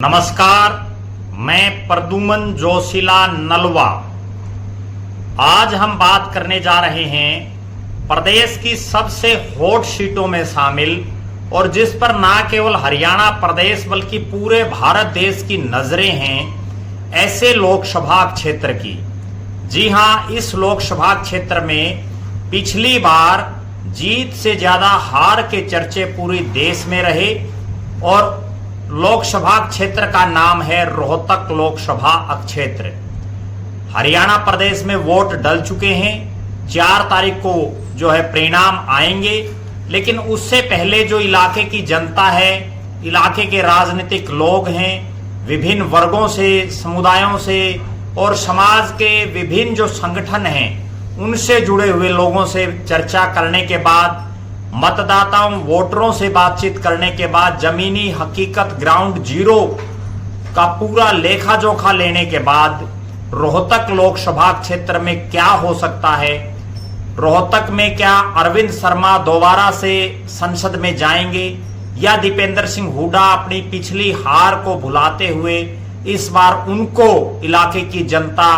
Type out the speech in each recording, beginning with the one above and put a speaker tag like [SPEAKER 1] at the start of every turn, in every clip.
[SPEAKER 1] नमस्कार, मैं प्रद्युमन जोशीला नलवा। आज हम बात करने जा रहे हैं प्रदेश की सबसे हॉट सीटों में शामिल और जिस पर ना केवल हरियाणा प्रदेश बल्कि पूरे भारत देश की नजरें हैं, ऐसे लोकसभा क्षेत्र की। जी हां, इस लोकसभा क्षेत्र में पिछली बार जीत से ज्यादा हार के चर्चे पूरे देश में रहे और लोकसभा क्षेत्र का नाम है रोहतक लोकसभा क्षेत्र। हरियाणा प्रदेश में वोट डल चुके हैं। 4 तारीख को जो है परिणाम आएंगे, लेकिन उससे पहले जो इलाके की जनता है, इलाके के राजनीतिक लोग हैं, विभिन्न वर्गों से, समुदायों से और समाज के विभिन्न जो संगठन हैं, उनसे जुड़े हुए लोगों से चर्चा करने के बाद, मतदाताओं वोटरों से बातचीत करने के बाद, जमीनी हकीकत ग्राउंड जीरो का पूरा लेखा जोखा लेने के बाद रोहतक लोकसभा क्षेत्र में क्या हो सकता है, रोहतक में क्या अरविंद शर्मा दोबारा से संसद में जाएंगे या दीपेंद्र सिंह हुड्डा अपनी पिछली हार को भुलाते हुए इस बार उनको इलाके की जनता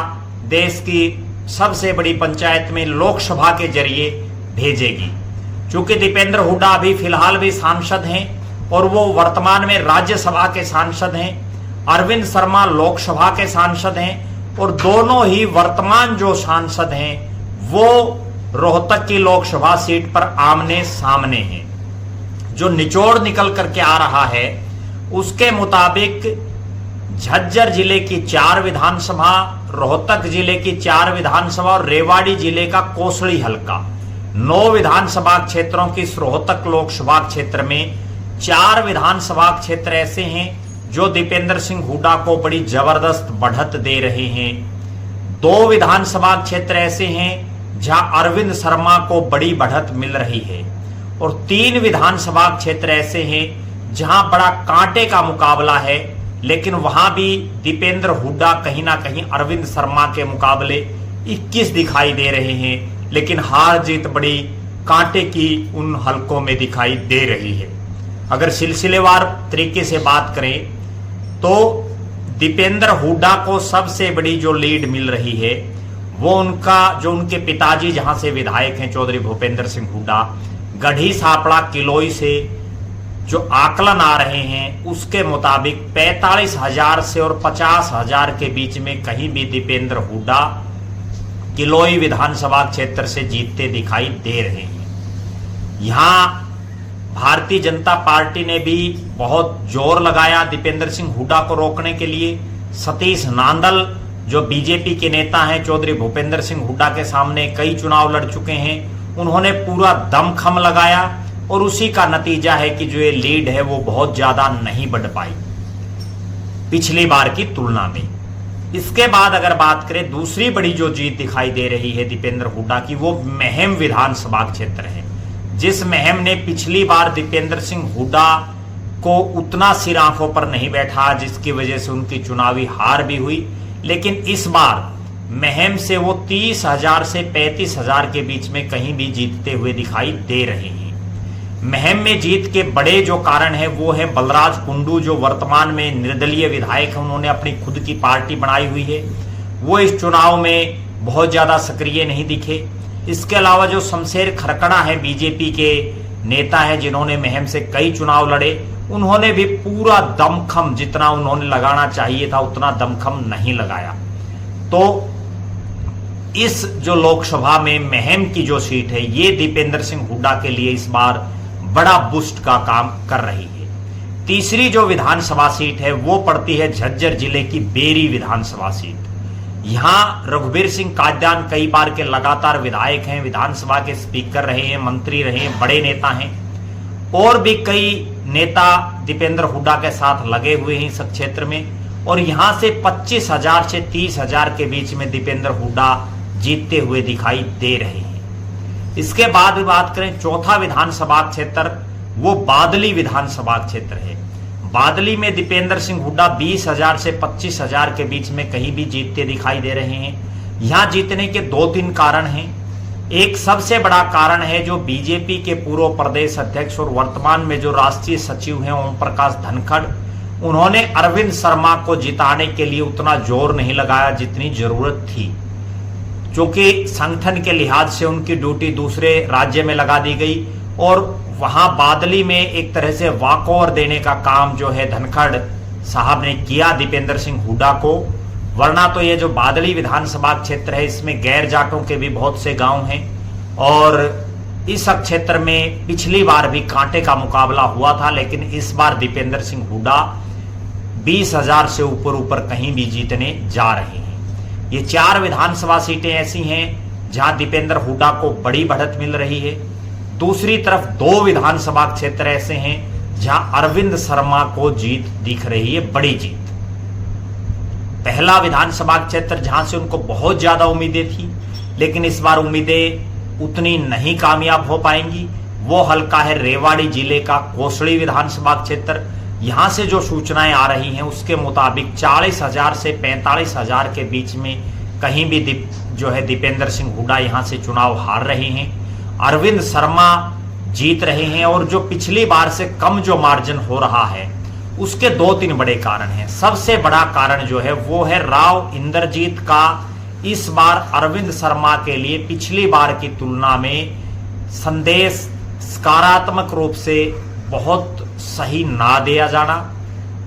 [SPEAKER 1] देश की सबसे बड़ी पंचायत में लोकसभा के जरिए भेजेगी। चूंकि दीपेंद्र हुड्डा अभी फिलहाल भी सांसद हैं और वो वर्तमान में राज्यसभा के सांसद हैं, अरविंद शर्मा लोकसभा के सांसद हैं और दोनों ही वर्तमान जो सांसद हैं वो रोहतक की लोकसभा सीट पर आमने सामने हैं। जो निचोड़ निकल करके आ रहा है उसके मुताबिक झज्जर जिले की 4 विधानसभा, रोहतक जिले की 4 विधानसभा और रेवाड़ी जिले का कोसली हलका, 9 विधानसभा क्षेत्रों की रोहतक लोकसभा क्षेत्र में 4 विधानसभा क्षेत्र ऐसे हैं जो दीपेंद्र सिंह हुड्डा को बड़ी जबरदस्त बढ़त दे रहे हैं। 2 विधानसभा क्षेत्र ऐसे हैं जहां अरविंद शर्मा को बड़ी बढ़त मिल रही है और 3 विधानसभा क्षेत्र ऐसे हैं जहां बड़ा कांटे का मुकाबला है, लेकिन वहां भी दीपेंद्र हुड्डा कहीं ना कहीं अरविंद शर्मा के मुकाबले 21 दिखाई दे रहे हैं, लेकिन हार जीत बड़ी कांटे की उन हलकों में दिखाई दे रही है। अगर सिलसिलेवार तरीके से बात करें तो दीपेंद्र हुड्डा को सबसे बड़ी जो लीड मिल रही है वो उनके पिताजी जहां से विधायक हैं, चौधरी भूपेंद्र सिंह हुड्डा, गढ़ी सापड़ा किलोई से जो आकलन आ रहे हैं उसके मुताबिक 45,000 से और 50,000 के बीच में कहीं भी दीपेंद्र हुड्डा किलोई विधानसभा क्षेत्र से जीतते दिखाई दे रहे हैं। यहां भारतीय जनता पार्टी ने भी बहुत जोर लगाया दीपेंद्र सिंह हुड्डा को रोकने के लिए। सतीश नांदल जो बीजेपी के नेता हैं, चौधरी भूपेंद्र सिंह हुड्डा के सामने कई चुनाव लड़ चुके हैं, उन्होंने पूरा दमखम लगाया और उसी का नतीजा है कि जो ये लीड है वो बहुत ज्यादा नहीं बढ़ पाई पिछली बार की तुलना में। इसके बाद अगर बात करें दूसरी बड़ी जो जीत दिखाई दे रही है दीपेंद्र हुड्डा की, वो महम विधानसभा क्षेत्र है, जिस महम ने पिछली बार दीपेंद्र सिंह हुड्डा को उतना सिर आंखों पर नहीं बैठा, जिसकी वजह से उनकी चुनावी हार भी हुई। लेकिन इस बार महम से वो 30,000 से 35,000 के बीच में कहीं भी जीतते हुए दिखाई दे रहे हैं। महम में जीत के बड़े जो कारण है वो है बलराज कुंडू, जो वर्तमान में निर्दलीय विधायक है, उन्होंने अपनी खुद की पार्टी बनाई हुई है, वो इस चुनाव में बहुत ज्यादा सक्रिय नहीं दिखे। इसके अलावा जो शमशेर खरकड़ा है, बीजेपी के नेता है जिन्होंने महम से कई चुनाव लड़े, उन्होंने भी पूरा दमखम जितना उन्होंने लगाना चाहिए था उतना दमखम नहीं लगाया। तो इस जो लोकसभा में महम की जो सीट है ये दीपेंद्र सिंह हुड्डा के लिए इस बार बड़ा बूस्ट का काम कर रही है। तीसरी जो विधानसभा सीट है वो पड़ती है झज्जर जिले की बेरी विधानसभा सीट। यहां रघुवीर सिंह काद्यान कई बार के लगातार विधायक हैं, विधानसभा के स्पीकर रहे हैं, मंत्री रहे हैं, बड़े नेता हैं और भी कई नेता दीपेंद्र हुड्डा के साथ लगे हुए हैं इस क्षेत्र में और यहां से 25,000 से 30,000 के बीच में दीपेंद्र हुड्डा जीतते हुए दिखाई दे रहे हैं। इसके बाद भी बात करें चौथा विधानसभा क्षेत्र, वो बादली विधानसभा क्षेत्र है। बादली में दीपेंद्र सिंह हुड्डा 20,000 से 25,000 के बीच में कहीं भी जीतते दिखाई दे रहे हैं। यहां जीतने के 2-3 कारण हैं। एक सबसे बड़ा कारण है जो बीजेपी के पूर्व प्रदेश अध्यक्ष और वर्तमान में जो राष्ट्रीय सचिव हैं ओम प्रकाश धनखड़, उन्होंने अरविंद शर्मा को जिताने के लिए उतना जोर नहीं लगाया जितनी जरूरत थी, क्योंकि संगठन के लिहाज से उनकी ड्यूटी दूसरे राज्य में लगा दी गई और वहां बादली में एक तरह से वॉकओवर देने का काम जो है धनखड़ साहब ने किया दीपेंद्र सिंह हुड्डा को। वरना तो ये जो बादली विधानसभा क्षेत्र है इसमें गैर जाटों के भी बहुत से गांव हैं और इस क्षेत्र में पिछली बार भी कांटे का मुकाबला हुआ था, लेकिन इस बार दीपेंद्र सिंह हुड्डा 20,000 से ऊपर कहीं भी जीतने जा रहे हैं। ये 4 विधानसभा सीटें ऐसी हैं जहां दीपेंद्र हुड्डा को बड़ी बढ़त मिल रही है। दूसरी तरफ 2 विधानसभा क्षेत्र ऐसे हैं जहां अरविंद शर्मा को जीत दिख रही है, बड़ी जीत। पहला विधानसभा क्षेत्र जहां से उनको बहुत ज्यादा उम्मीदें थी, लेकिन इस बार उम्मीदें उतनी नहीं कामयाब हो पाएंगी, वो हल्का है रेवाड़ी जिले का कोसड़ी विधानसभा क्षेत्र। यहां से जो सूचनाएं आ रही हैं उसके मुताबिक 40,000 से 45,000 के बीच में कहीं भी जो है दीपेंद्र सिंह हुड्डा यहां से चुनाव हार रहे हैं। अरविंद शर्मा जीत रहे हैं और जो पिछली बार से कम जो मार्जिन हो रहा है उसके 2-3 बड़े कारण हैं। सबसे बड़ा कारण जो है वो है राव इंद्रजीत का इस बार अरविंद शर्मा के लिए पिछली बार की तुलना में संदेश सकारात्मक रूप से बहुत सही ना दिया जाना।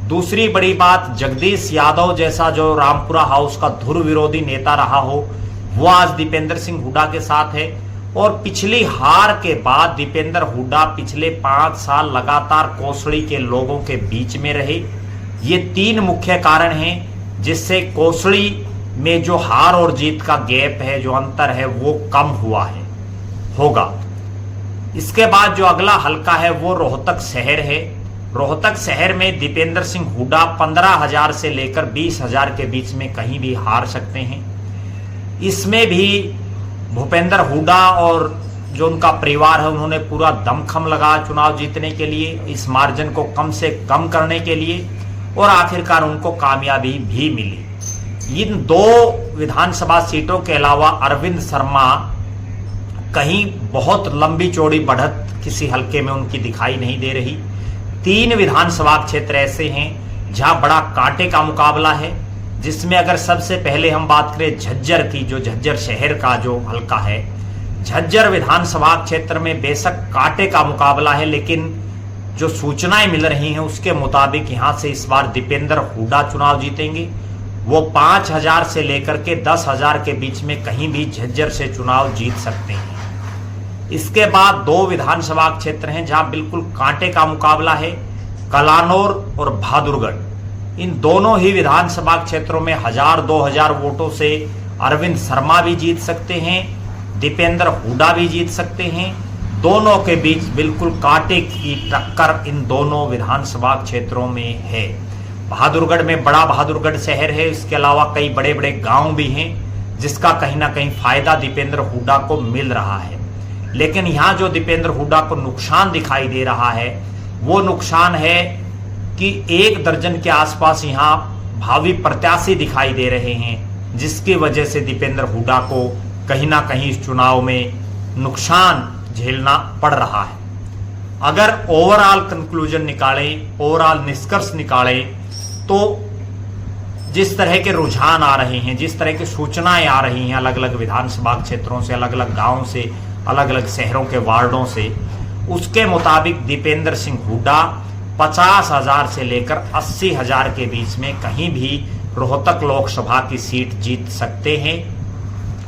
[SPEAKER 1] दूसरी बड़ी बात, जगदीश यादव जैसा जो रामपुरा हाउस का धुर विरोधी नेता रहा हो वो आज दीपेंद्र सिंह हुड्डा के साथ है और पिछली हार के बाद दीपेंद्र हुड्डा पिछले 5 साल लगातार कोसड़ी के लोगों के बीच में रहे। ये 3 मुख्य कारण हैं जिससे कोसड़ी में जो हार और जीत का गैप है, जो अंतर है वो कम हुआ है होगा। इसके बाद जो अगला हल्का है वो रोहतक शहर है। रोहतक शहर में दीपेंद्र सिंह हुड्डा 15,000 से लेकर 20,000 के बीच में कहीं भी हार सकते हैं। इसमें भी भूपेंद्र हुड्डा और जो उनका परिवार है उन्होंने पूरा दमखम लगाया चुनाव जीतने के लिए, इस मार्जिन को कम से कम करने के लिए, और आखिरकार उनको कामयाबी भी मिली। इन 2 विधानसभा सीटों के अलावा अरविंद शर्मा कहीं बहुत लंबी चौड़ी बढ़त किसी हल्के में उनकी दिखाई नहीं दे रही। 3 विधानसभा क्षेत्र ऐसे हैं जहां बड़ा कांटे का मुकाबला है, जिसमें अगर सबसे पहले हम बात करें झज्जर की, जो झज्जर शहर का जो हल्का है, झज्जर विधानसभा क्षेत्र में बेशक कांटे का मुकाबला है, लेकिन जो सूचनाएं मिल रही हैं उसके मुताबिक यहां से इस बार दीपेंद्र हुड्डा चुनाव जीतेंगे। वो 5,000 से लेकर के 10,000 के बीच में कहीं भी झज्जर से चुनाव जीत सकते हैं। इसके बाद 2 विधानसभा क्षेत्र हैं जहां बिल्कुल कांटे का मुकाबला है, कलानौर और बहादुरगढ़। इन दोनों ही विधानसभा क्षेत्रों में 1,000-2,000 वोटों से अरविंद शर्मा भी जीत सकते हैं, दीपेंद्र हुड्डा भी जीत सकते हैं। दोनों के बीच बिल्कुल कांटे की टक्कर इन दोनों विधानसभा क्षेत्रों में है। बहादुरगढ़ में बड़ा बहादुरगढ़ शहर है, इसके अलावा कई बड़े बड़े गांव भी हैं जिसका कहीं ना कहीं फायदा दीपेंद्र हुड्डा को मिल रहा है। लेकिन यहाँ जो दीपेंद्र हुड्डा को नुकसान दिखाई दे रहा है वो नुकसान है कि 1 दर्जन के आसपास यहाँ भावी प्रत्याशी दिखाई दे रहे हैं, जिसकी वजह से दीपेंद्र हुड्डा को कहीं ना कहीं इस चुनाव में नुकसान झेलना पड़ रहा है। अगर ओवरऑल कंक्लूजन निकालें, ओवरऑल निष्कर्ष निकालें, तो जिस तरह के रुझान आ रहे हैं, जिस तरह की सूचनाएं आ रही हैं अलग अलग विधानसभा क्षेत्रों से, अलग अलग गांवों से, अलग अलग शहरों के वार्डों से, उसके मुताबिक दीपेंद्र सिंह हुड्डा 50,000 से लेकर 80,000 के बीच में कहीं भी रोहतक लोकसभा की सीट जीत सकते हैं।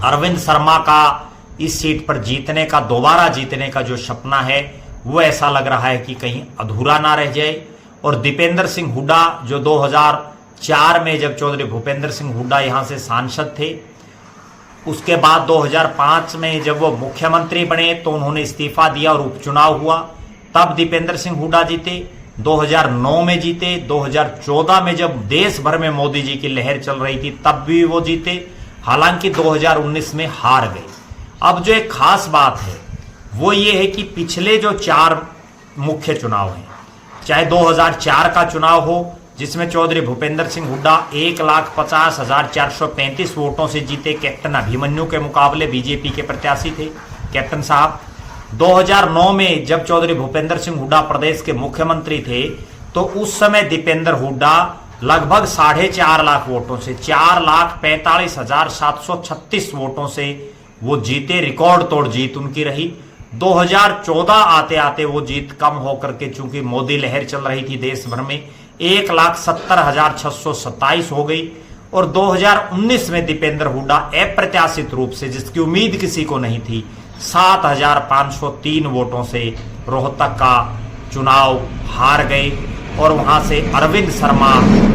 [SPEAKER 1] अरविंद शर्मा का इस सीट पर जीतने का, दोबारा जीतने का जो सपना है वो ऐसा लग रहा है कि कहीं अधूरा ना रह जाए। और दीपेंद्र सिंह हुड्डा जो 2004 में जब चौधरी भूपेंद्र सिंह हुड्डा यहाँ से सांसद थे, उसके बाद 2005 में जब वो मुख्यमंत्री बने तो उन्होंने इस्तीफा दिया और उपचुनाव हुआ, तब दीपेंद्र सिंह हुड्डा जीते। 2009 में जीते, 2014 में जब देश भर में मोदी जी की लहर चल रही थी तब भी वो जीते, हालांकि 2019 में हार गए। अब जो एक खास बात है वो ये है कि पिछले जो 4 मुख्य चुनाव हैं, चाहे 2004 का चुनाव हो जिसमें चौधरी भूपेंद्र सिंह हुड्डा 1,50,435 वोटों से जीते, कैप्टन अभिमन्यु के मुकाबले बीजेपी के प्रत्याशी थे कैप्टन साहब। 2009 में जब चौधरी भूपेंद्र सिंह हुड्डा प्रदेश के मुख्यमंत्री थे तो उस समय दीपेंद्र हुड्डा लगभग 4.5 लाख वोटों से 4,45,736 वोटों से वो जीते। रिकॉर्ड तोड़ जीत उनकी रही। 2014 आते आते वो जीत कम होकर के, चूंकि मोदी लहर चल रही थी देश भर में, 1,70,627 हो गई। और 2019 में दीपेंद्र हुड्डा अप्रत्याशित रूप से, जिसकी उम्मीद किसी को नहीं थी, 7,503 वोटों से रोहतक का चुनाव हार गए और वहां से अरविंद शर्मा,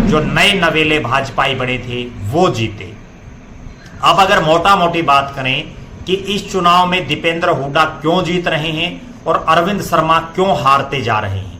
[SPEAKER 1] जो नए नवेले भाजपाई बने थे, वो जीते। अब अगर मोटा मोटी बात करें कि इस चुनाव में दीपेंद्र हुड्डा क्यों जीत रहे हैं और अरविंद शर्मा क्यों हारते जा रहे हैं।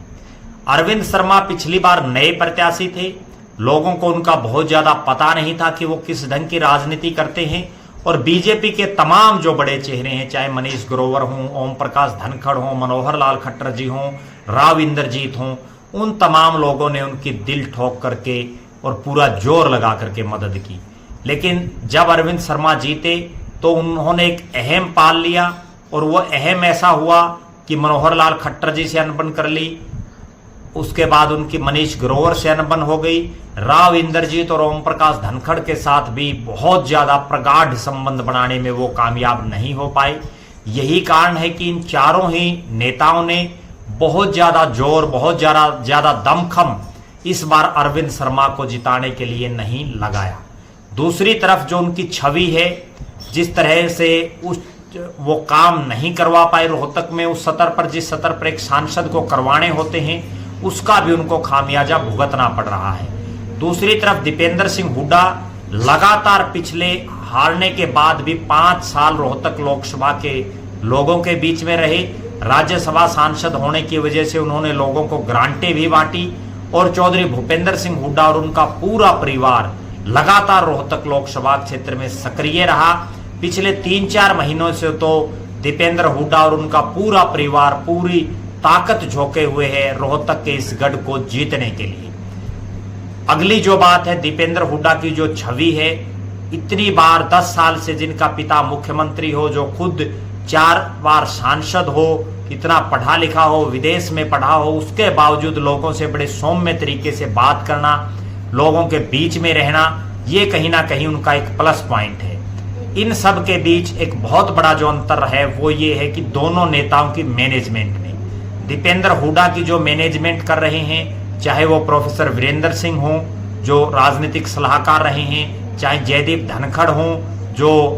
[SPEAKER 1] अरविंद शर्मा पिछली बार नए प्रत्याशी थे, लोगों को उनका बहुत ज्यादा पता नहीं था कि वो किस ढंग की राजनीति करते हैं। और बीजेपी के तमाम जो बड़े चेहरे हैं, चाहे मनीष ग्रोवर हों, ओम प्रकाश धनखड़ हों, मनोहर लाल खट्टर जी हों, राव इंद्रजीत हों, उन तमाम लोगों ने उनकी दिल ठोक करके और पूरा जोर लगा करके मदद की। लेकिन जब अरविंद शर्मा जीते तो उन्होंने एक अहम पाल लिया, और वो अहम ऐसा हुआ कि मनोहर लाल खट्टर जी से अनबन कर ली, उसके बाद उनकी मनीष ग्रोवर से अनबन हो गई, राव इंद्रजीत और ओम प्रकाश धनखड़ के साथ भी बहुत ज्यादा प्रगाढ़ संबंध बनाने में वो कामयाब नहीं हो पाए। यही कारण है कि इन चारों ही नेताओं ने बहुत ज्यादा जोर, बहुत ज्यादा दमखम इस बार अरविंद शर्मा को जिताने के लिए नहीं लगाया। दूसरी तरफ जो उनकी छवि है, जिस तरह से वो काम नहीं करवा पाए रोहतक में उस सतर पर, जिस सतर पर एक सांसद को करवाने होते हैं, उसका भी उनको खामियाजा भुगतना पड़ रहा है। दूसरी तरफ दीपेंद्र सिंह हुड्डा लगातार पिछले हारने के बाद भी 5 साल रोहतक लोकसभा के लोगों के बीच में रहे। राज्यसभा सांसद होने की वजह से उन्होंने लोगों को ग्रांटें भी बांटी, और चौधरी भूपेंद्र सिंह हुड्डा और उनका पूरा परिवार लगातार रोहतक लोकसभा क्षेत्र में सक्रिय रहा। पिछले 3-4 महीनों से तो दीपेंद्र हुड्डा और उनका पूरा परिवार पूरी ताकत झोंके हुए है रोहतक के इस गढ़ को जीतने के लिए। अगली जो बात है, दीपेंद्र हुड्डा की जो छवि है, इतनी बार 10 साल से जिनका पिता मुख्यमंत्री हो, जो खुद 4 बार सांसद हो, इतना पढ़ा लिखा हो, विदेश में पढ़ा हो, उसके बावजूद लोगों से बड़े सौम्य तरीके से बात करना, लोगों के बीच में रहना, ये कहीं ना कहीं उनका एक प्लस पॉइंट है। इन सब के बीच एक बहुत बड़ा जो अंतर है वो ये है कि दोनों नेताओं की मैनेजमेंट में, दीपेंद्र हुड्डा की जो मैनेजमेंट कर रहे हैं, चाहे वो प्रोफेसर वीरेंद्र सिंह हों जो राजनीतिक सलाहकार रहे हैं, चाहे जयदीप धनखड़ हों जो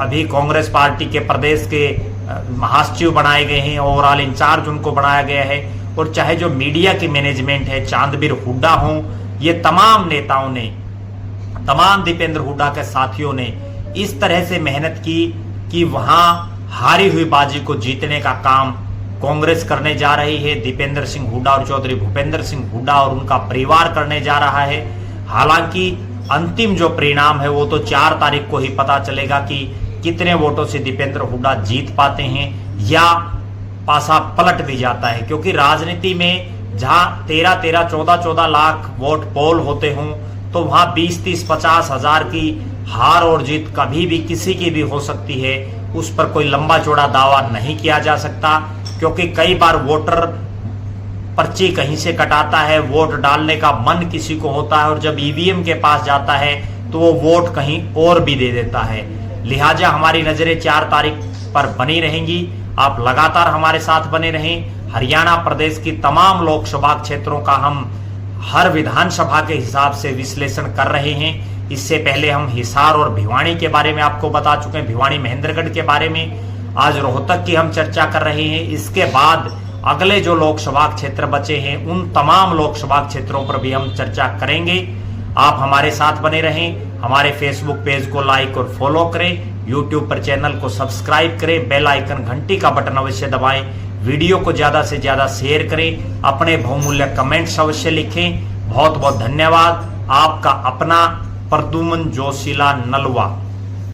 [SPEAKER 1] अभी कांग्रेस पार्टी के प्रदेश के महासचिव बनाए गए हैं, ओवरऑल इंचार्ज उनको बनाया गया है, और चाहे जो मीडिया की मैनेजमेंट है, चांदबीर हुड्डा हों, ये तमाम नेताओं ने, तमाम दीपेंद्र हुड्डा के साथियों ने इस तरह से मेहनत की कि वहां हारी हुई बाजी को जीतने का काम कांग्रेस करने जा रही है। दीपेंद्र सिंह हुड्डा और चौधरी भूपेंद्र सिंह हुड्डा और उनका परिवार करने जा रहा है। हालांकि अंतिम जो परिणाम है वो तो 4 तारीख को ही पता चलेगा कि कितने वोटों से दीपेंद्र हुड्डा जीत पाते हैं या पासा पलट भी जाता है, क्योंकि राजनीति में जहां 13-13, 14-14 लाख वोट पोल होते हों तो वहां 20-30, 50 हजार की हार और जीत कभी भी किसी की भी हो सकती है। उस पर कोई लंबा चौड़ा दावा नहीं किया जा सकता, क्योंकि कई बार वोटर पर्ची कहीं से कटाता है, वोट डालने का मन किसी को होता है और जब ईवीएम के पास जाता है तो वो वोट कहीं और भी दे देता है। लिहाजा हमारी नजरें 4 तारीख पर बनी रहेंगी। आप लगातार हमारे साथ बने रहें। हरियाणा प्रदेश की तमाम लोकसभा क्षेत्रों का हम हर विधानसभा के हिसाब से विश्लेषण कर रहे हैं। इससे पहले हम हिसार और भिवानी के बारे में आपको बता चुके हैं, भिवानी महेंद्रगढ़ के बारे में। आज रोहतक की हम चर्चा कर रहे हैं। इसके बाद अगले जो लोकसभा क्षेत्र बचे हैं उन तमाम लोकसभा क्षेत्रों पर भी हम चर्चा करेंगे। आप हमारे साथ बने रहें। हमारे फेसबुक पेज को लाइक और फॉलो करें, यूट्यूब पर चैनल को सब्सक्राइब करें, बेल आइकन घंटी का बटन अवश्य दबाएं, वीडियो को ज्यादा से ज्यादा शेयर करें, अपने बहुमूल्य कमेंट्स अवश्य लिखें। बहुत बहुत धन्यवाद। आपका अपना प्रद्युमन जोशीला नलवा।